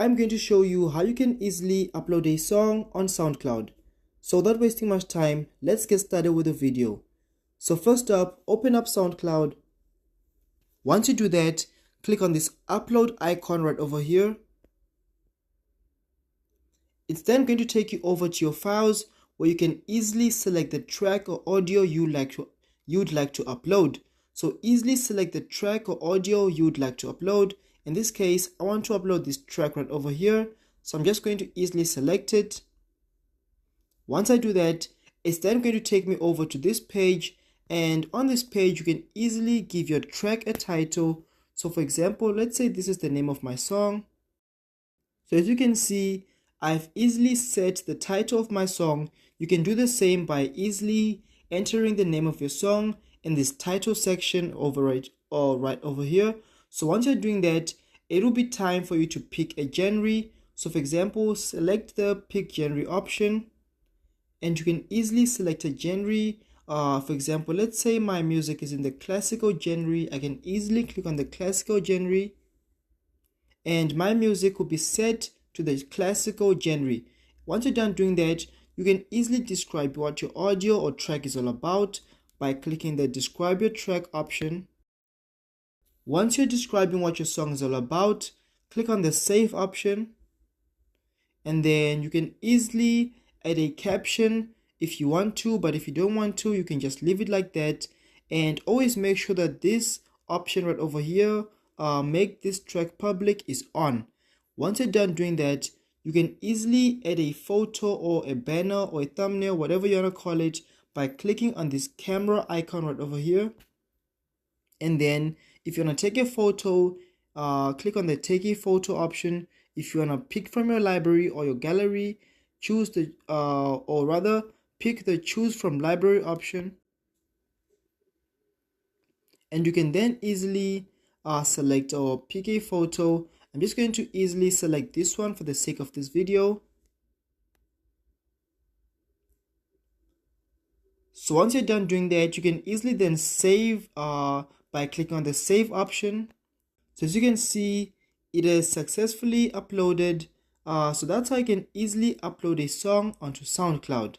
I'm going to show you how you can easily upload a song on SoundCloud. So without wasting much time, let's get started with the video. So first up, open up SoundCloud. Once you do that, click on this upload icon right over here. It's then going to take you over to your files where you can easily select the track or audio you'd like to upload. So easily select the track or audio you'd like to upload. In this case, I want to upload this track right over here. So I'm just going to easily select it. Once I do that, it's then going to take me over to this page. And on this page, you can easily give your track a title. So for example, let's say this is the name of my song. So as you can see, I've easily set the title of my song. You can do the same by easily entering the name of your song in this title section right over here. So once you're doing that, it will be time for you to pick a genre. So for example, select the pick genre option and you can easily select a genre. For example, let's say my music is in the classical genre. I can easily click on the classical genre and my music will be set to the classical genre. Once you're done doing that, you can easily describe what your audio or track is all about by clicking the describe your track option. Once you're describing what your song is all about, click on the save option and then you can easily add a caption if you want to, but if you don't want to, you can just leave it like that. And always make sure that this option right over here, make this track public, is on. Once you're done doing that, you can easily add a photo or a banner or a thumbnail, whatever you want to call it, by clicking on this camera icon right over here. And then if you want to take a photo, click on the take a photo option. If you want to pick from your library or your gallery, choose the pick the choose from library option. And you can then easily select or pick a photo. I'm just going to easily select this one for the sake of this video. So once you're done doing that, you can easily then save by clicking on the save option. So as you can see, it is successfully uploaded. So that's how you can easily upload a song onto SoundCloud.